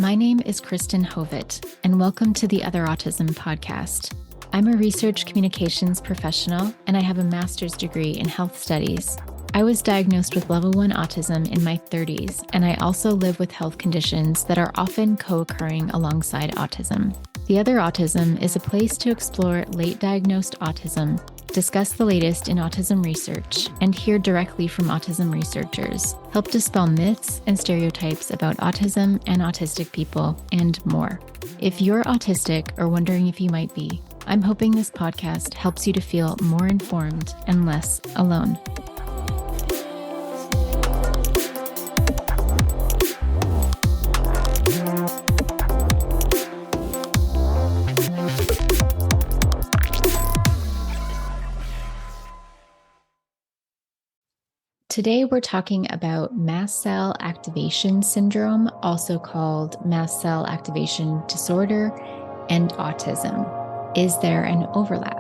My name is Kristen Hovet, and welcome to the Otherautism podcast. I'm a research communications professional, and I have a master's degree in health studies. I was diagnosed with level 1 autism in my 30s, and I also live with health conditions that are often co-occurring alongside autism. The Otherautism is a place to explore late diagnosed autism, discuss the latest in autism research, and hear directly from autism researchers, help dispel myths and stereotypes about autism and autistic people, and more. If you're autistic or wondering if you might be, I'm hoping this podcast helps you to feel more informed and less alone. Today, we're talking about mast cell activation syndrome, also called mast cell activation disorder, and autism. Is there an overlap?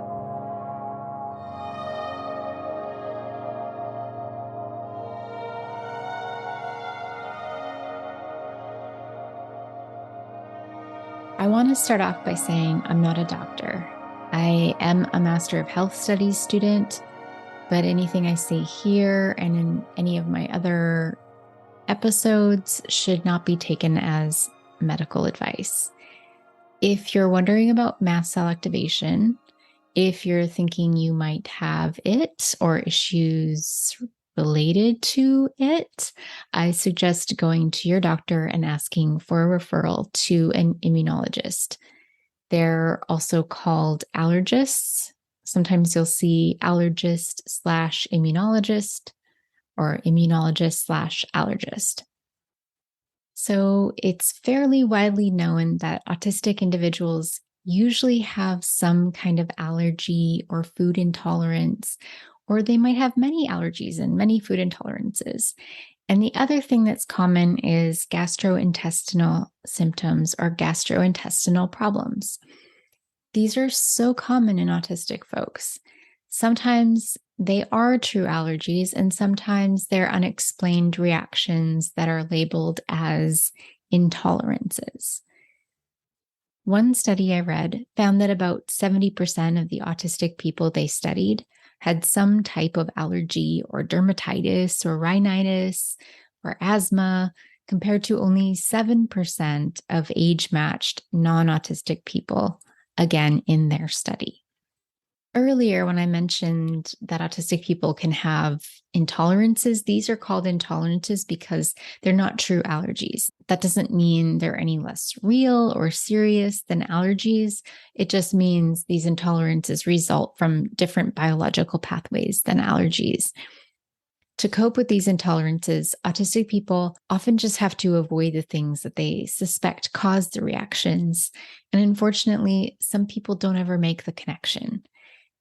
I want to start off by saying I'm not a doctor. I am a Master of Health Studies student, but anything I say here and in any of my other episodes should not be taken as medical advice. If you're wondering about mast cell activation, if you're thinking you might have it or issues related to it, I suggest going to your doctor and asking for a referral to an immunologist. They're also called allergists. Sometimes you'll see allergist/immunologist or immunologist/allergist. So it's fairly widely known that autistic individuals usually have some kind of allergy or food intolerance, or they might have many allergies and many food intolerances. And the other thing that's common is gastrointestinal symptoms or gastrointestinal problems. These are so common in autistic folks. Sometimes they are true allergies, and sometimes they're unexplained reactions that are labeled as intolerances. One study I read found that about 70% of the autistic people they studied had some type of allergy or dermatitis or rhinitis or asthma, compared to only 7% of age-matched non-autistic people, again, in their study. Earlier, when I mentioned that autistic people can have intolerances, these are called intolerances because they're not true allergies. That doesn't mean they're any less real or serious than allergies. It just means these intolerances result from different biological pathways than allergies. To cope with these intolerances, autistic people often just have to avoid the things that they suspect cause the reactions. And unfortunately, some people don't ever make the connection.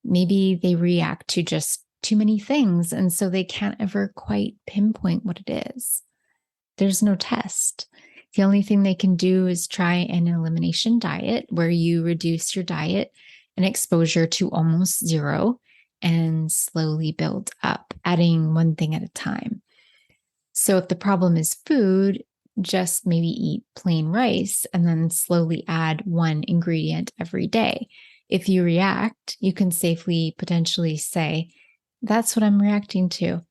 Maybe they react to just too many things, and so they can't ever quite pinpoint what it is. There's no test. The only thing they can do is try an elimination diet where you reduce your diet and exposure to almost zero and slowly build up, adding one thing at a time. So if the problem is food, just maybe eat plain rice and then slowly add one ingredient every day. If you react, you can safely potentially say, that's what I'm reacting to,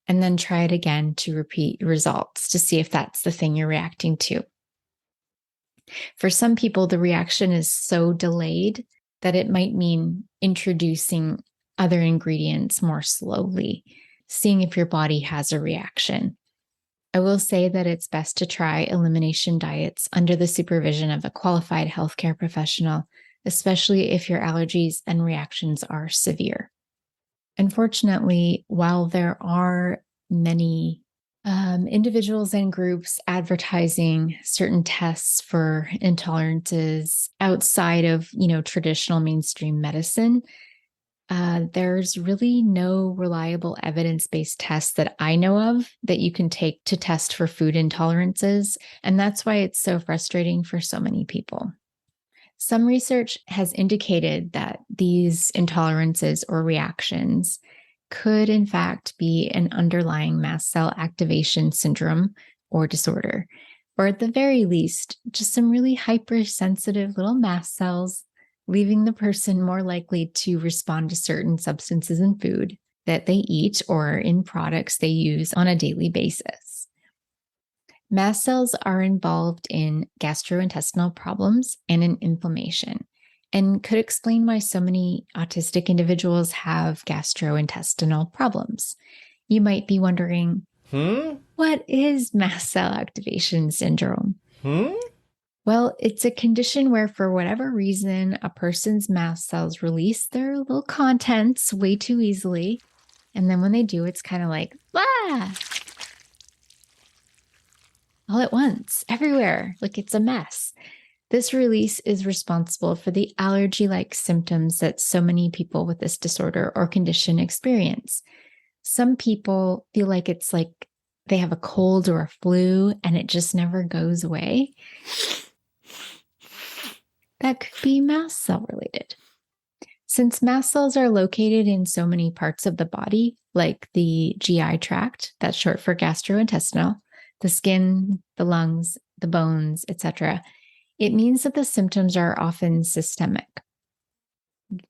and then try it again to repeat results to see if that's the thing you're reacting to. For some people, the reaction is so delayed that it might mean introducing other ingredients more slowly, seeing if your body has a reaction. I will say that it's best to try elimination diets under the supervision of a qualified healthcare professional, especially if your allergies and reactions are severe. Unfortunately, while there are many individuals and groups advertising certain tests for intolerances outside of, traditional mainstream medicine, there's really no reliable evidence-based tests that I know of that you can take to test for food intolerances. And that's why it's so frustrating for so many people. Some research has indicated that these intolerances or reactions could, in fact, be an underlying mast cell activation syndrome or disorder. or at the very least, just some really hypersensitive little mast cells, leaving the person more likely to respond to certain substances in food that they eat or in products they use on a daily basis. Mast cells are involved in gastrointestinal problems and in inflammation, and could explain why so many autistic individuals have gastrointestinal problems. You might be wondering, what is mast cell activation syndrome? Well, it's a condition where, for whatever reason, a person's mast cells release their little contents way too easily. And then when they do, it's kind of like, ah, all at once, everywhere, like it's a mess. This release is responsible for the allergy-like symptoms that so many people with this disorder or condition experience. Some people feel like it's like they have a cold or a flu and it just never goes away. That could be mast cell related. Since mast cells are located in so many parts of the body, like the GI tract, that's short for gastrointestinal, the skin, the lungs, the bones, etc., it means that the symptoms are often systemic.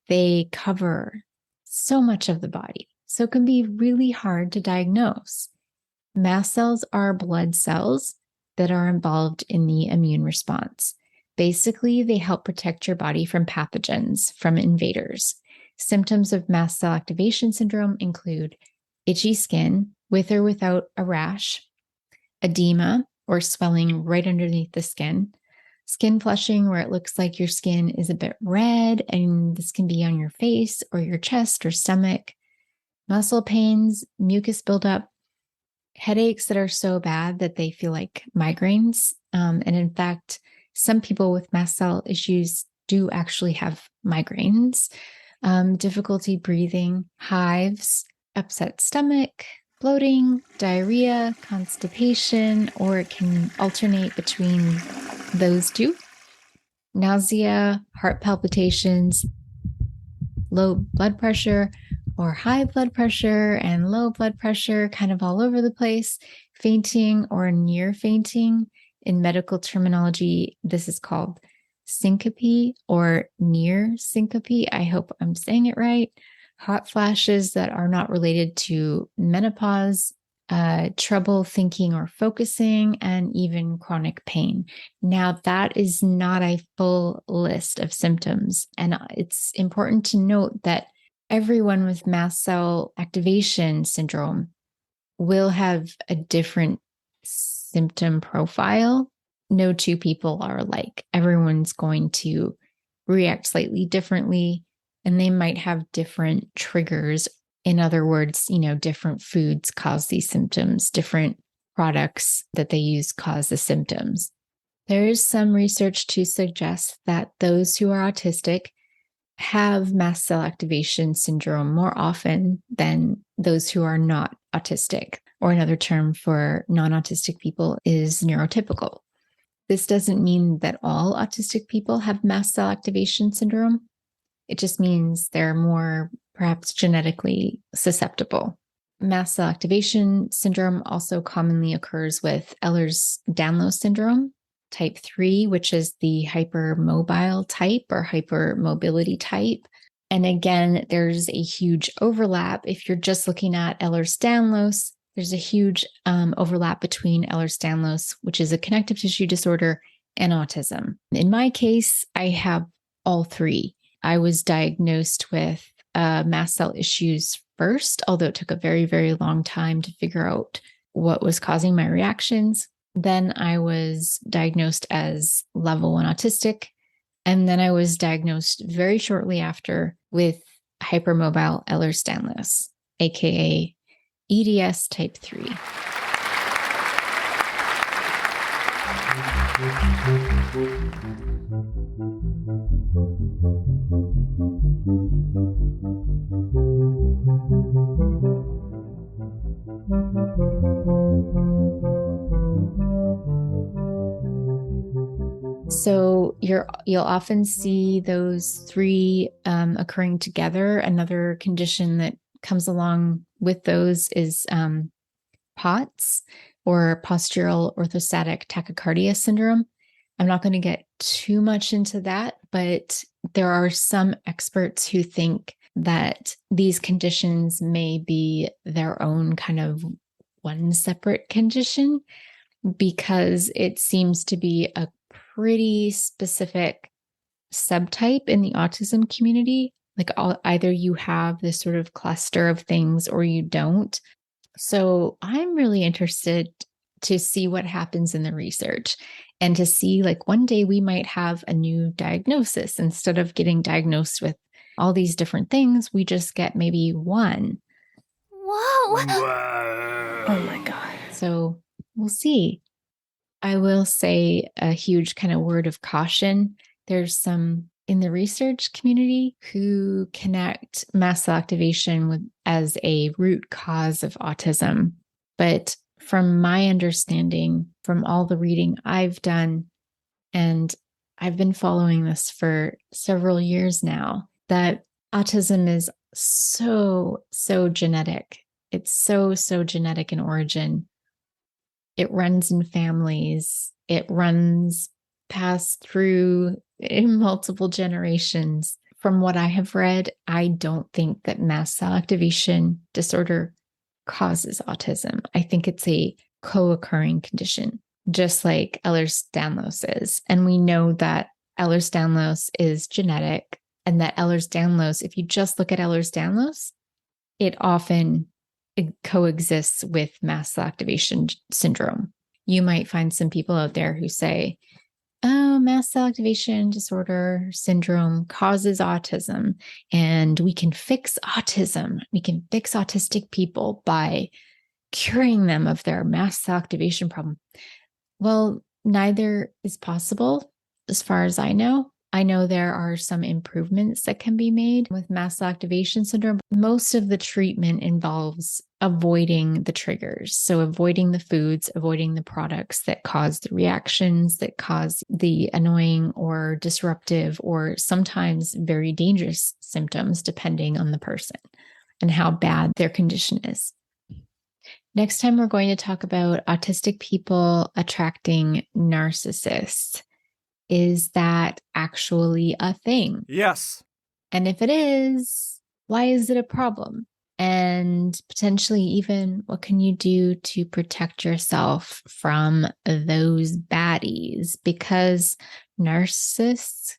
They cover so much of the body, so it can be really hard to diagnose. Mast cells are blood cells that are involved in the immune response. Basically, they help protect your body from pathogens, from invaders. Symptoms of mast cell activation syndrome include itchy skin with or without a rash, edema or swelling right underneath the skin flushing where it looks like your skin is a bit red, and this can be on your face or your chest or stomach, muscle pains, mucus buildup, headaches that are so bad that they feel like migraines. And in fact, some people with mast cell issues do actually have migraines, difficulty breathing, hives, upset stomach, bloating, diarrhea, constipation, or it can alternate between those two. Nausea, heart palpitations, low blood pressure or high blood pressure and low blood pressure, kind of all over the place, fainting or near fainting. In medical terminology, this is called syncope or near syncope. I hope I'm saying it right. Hot flashes that are not related to menopause, trouble thinking or focusing, and even chronic pain. Now, that is not a full list of symptoms. And it's important to note that everyone with mast cell activation syndrome will have a different symptom profile. No two people are alike. Everyone's going to react slightly differently, and they might have different triggers. In other words, different foods cause these symptoms, different products that they use cause the symptoms. There is some research to suggest that those who are autistic have mast cell activation syndrome more often than those who are not autistic, or another term for non-autistic people is neurotypical. This doesn't mean that all autistic people have mast cell activation syndrome. It just means they're more perhaps genetically susceptible. Mast cell activation syndrome also commonly occurs with Ehlers-Danlos syndrome, type 3, which is the hypermobile type or hypermobility type. And again, there's a huge overlap. If you're just looking at Ehlers-Danlos, there's a huge overlap between Ehlers-Danlos, which is a connective tissue disorder, and autism. In my case, I have all three. I was diagnosed with mast cell issues first, although it took a very, very long time to figure out what was causing my reactions. Then I was diagnosed as level 1 autistic. And then I was diagnosed very shortly after with hypermobile Ehlers-Danlos, aka EDS type 3. So you'll often see those three occurring together. Another condition that comes along with those is POTS, or postural orthostatic tachycardia syndrome. I'm not going to get too much into that, but there are some experts who think that these conditions may be their own kind of one separate condition because it seems to be a pretty specific subtype in the autism community. Like either you have this sort of cluster of things or you don't. So I'm really interested to see what happens in the research and to see, like, one day we might have a new diagnosis. Instead of getting diagnosed with all these different things, we just get maybe one. Whoa. Oh my God. So we'll see. I will say a huge kind of word of caution. There's some in the research community who connect mast cell activation with as a root cause of autism. But from my understanding, from all the reading I've done, and I've been following this for several years now, that autism is so genetic. It's so genetic in origin. It runs in families. It runs passed through in multiple generations. From what I have read, I don't think that mast cell activation disorder causes autism. I think it's a co-occurring condition, just like Ehlers-Danlos is. And we know that Ehlers-Danlos is genetic, and that Ehlers-Danlos, if you just look at Ehlers-Danlos, it often coexists with mast cell activation syndrome. You might find some people out there who say, oh, mast cell activation disorder syndrome causes autism, and we can fix autism. We can fix autistic people by curing them of their mast cell activation problem. Well, neither is possible as far as I know. I know there are some improvements that can be made with mast cell activation syndrome. Most of the treatment involves avoiding the triggers. So avoiding the foods, avoiding the products that cause the reactions, that cause the annoying or disruptive or sometimes very dangerous symptoms, depending on the person and how bad their condition is. Next time, we're going to talk about autistic people attracting narcissists. Is that actually a thing? Yes. And if it is, why is it a problem? And potentially even what can you do to protect yourself from those baddies? Because narcissists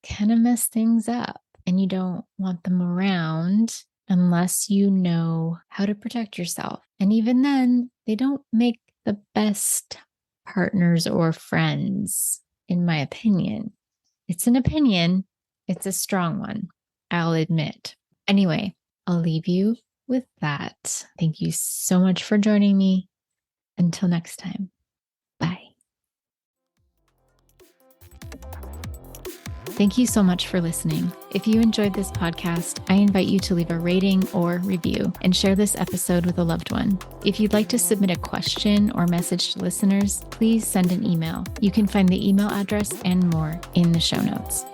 kind of mess things up and you don't want them around unless you know how to protect yourself. And even then, they don't make the best partners or friends, in my opinion. It's an opinion. It's a strong one, I'll admit. Anyway, I'll leave you with that. Thank you so much for joining me. Until next time, bye. Thank you so much for listening. If you enjoyed this podcast, I invite you to leave a rating or review and share this episode with a loved one. If you'd like to submit a question or message to listeners, please send an email. You can find the email address and more in the show notes.